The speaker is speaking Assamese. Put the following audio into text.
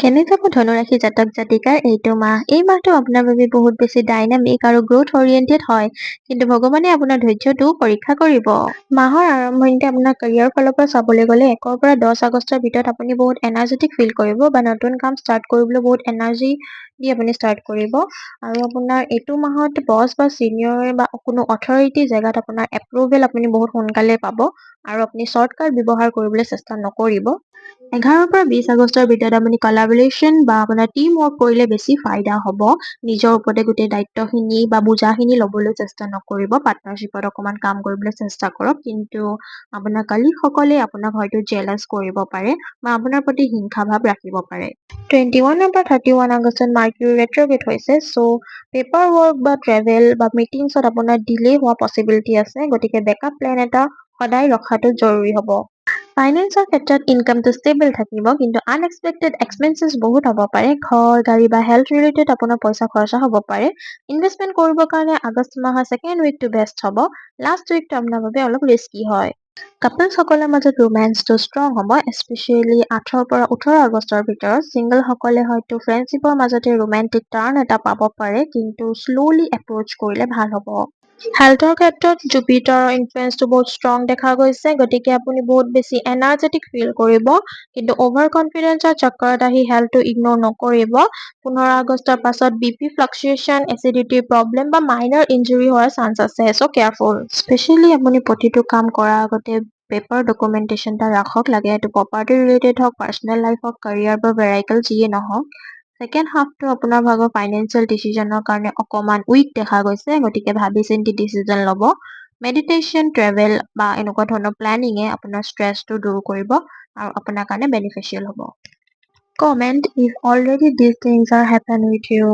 কেনে যাব ধনুৰাশি জাতক জাতিকাৰ এইটো মাহ? এই মাহটো আপোনাৰ বাবে বহুত বেছি ডাইনামিক আৰু গ্ৰোথ অৰিয়েণ্টেড হয়, কিন্তু ভগৱানে আপোনাৰ ধৈৰ্য্যটো পৰীক্ষা কৰিব। মাহৰ আৰম্ভণিতে আপোনাৰ কেৰিয়াৰ ফালৰ পৰা চাবলৈ গ'লে 1 পৰা 10 আগষ্টৰ ভিতৰত আপুনি বহুত এনাৰ্জেটিক ফিল কৰিব বা নতুন কাম ষ্টাৰ্ট কৰিবলৈ বহুত এনাৰ্জি দি আপুনি ষ্টাৰ্ট কৰিব। আৰু আপোনাৰ এইটো মাহত বছ বা চিনিয়ৰ বা কোনো অথৰিটি জেগাত আপোনাৰ এপ্ৰুভেল আপুনি বহুত সোনকালে পাব আৰু আপুনি শ্বৰ্টকাট ব্যৱহাৰ কৰিবলৈ চেষ্টা নকৰিব। 11 পৰা 20 আগষ্টৰ ভিতৰত আপুনি কলাবৰেশ্যন বা আপোনাৰ টিম ৱৰ্ক কৰিলে বেছি ফাইদা হ'ব। নিজৰ ওপৰতে গোটেই দায়িত্বখিনি বা বোজাখিনি ল'বলৈ চেষ্টা নকৰিব। পাৰ্টনাৰশ্বিপত অকণমান কাম কৰিবলৈ চেষ্টা কৰক, কিন্তু আপোনাৰ কলিগসকলে আপোনাক হয়তো জেলাছ কৰিব পাৰে বা আপোনাৰ প্ৰতি হিংসা ভাৱ ৰাখিব পাৰে। 21 পৰা 31 আগষ্টত মাৰ্কিউৰী ৰেট্ৰগেড হৈছে, চ' পেপাৰ ৱৰ্ক বা ট্ৰেভেল বা মিটিংছত আপোনাৰ ডিলে হোৱা পচিবিলিটি আছে, গতিকে বেকআপ প্লেন এটা সদায় ৰখাটো জৰুৰী হ'ব। ফাইনেন্সৰ ক্ষেত্ৰত ইনকামটো ষ্টেবল থাকিব, কিন্তু আনএক্সপেক্টেড এক্সপেন্সেছ বহুত হ'ব পাৰে। ঘৰ, গাড়ী বা হেল্থ ৰিলেটেড আপোনাৰ পইচা খৰচা হ'ব পাৰে। ইনভেষ্টমেণ্ট কৰিবৰ কাৰণে আগষ্ট মাহৰ ছেকেণ্ড উইকটো বেষ্ট হ'ব। লাষ্ট উইকটো আপোনাৰ বাবে অলপ ৰিস্কি হয়। কাপলছসকলৰ মাজত ৰোমেন্সটো ষ্ট্ৰং হ'ব, এস্পেচিয়েলি 8 পৰা 18 আগষ্টৰ ভিতৰত। ছিংগলসকলে হয়তো ফ্ৰেণ্ডশ্বিপৰ মাজতে ৰোমেণ্টিক টাৰ্ণ এটা পাব পাৰে, কিন্তু শ্ল'লি এপ্ৰ'চ কৰিলে ভাল হ'ব। হেল্থৰ ক্ষেত্ৰত জুপিটাৰৰ ইনফ্লুৱেঞ্চটো বহুত ষ্ট্ৰং দেখা গৈছে, গতিকে আপুনি বহুত বেছি এনাৰ্জেটিক ফিল কৰিব, কিন্তু অভাৰ কনফিডেন্সৰ চক্কৰত আহি হেল্থটো ইগন'ৰ নকৰিব। 15 আগষ্টৰ পাছত BP ফ্লাকচুৱেশ্যন, এচিডিটিৰ প্ৰব্লেম বা মাইনৰ ইঞ্জুৰি হোৱাৰ চান্স আছে, চ' কেয়াৰফুল। স্পেচিয়েলি আপুনি প্ৰতিটো কাম কৰাৰ আগতে পেপাৰ ডকুমেণ্টেশ্যন এটা ৰাখক, লাগে এইটো প্ৰপাৰ্টি ৰিলেটেড হওক, পাৰ্চনেল লাইফ হওক, কেৰিয়াৰ বা ভেৰাইকেল যিয়ে নহওক। ছেকেণ্ড হাফটো আপোনাৰ ভাগৰ ফাইনেন্সিয়েল ডিচিজনৰ কাৰণে অকণমান উইক দেখা গৈছে, গতিকে ভাবি চিন্তি ডিচিজন ল'ব। মেডিটেশ্যন, ট্ৰেভেল বা এনেকুৱা ধৰণৰ প্লেনিঙে আপোনাৰ ষ্ট্ৰেছটো দূৰ কৰিব আৰু আপোনাৰ কাৰণে বেনিফিচিয়েল হ'ব। Comment if already these things are happen with you.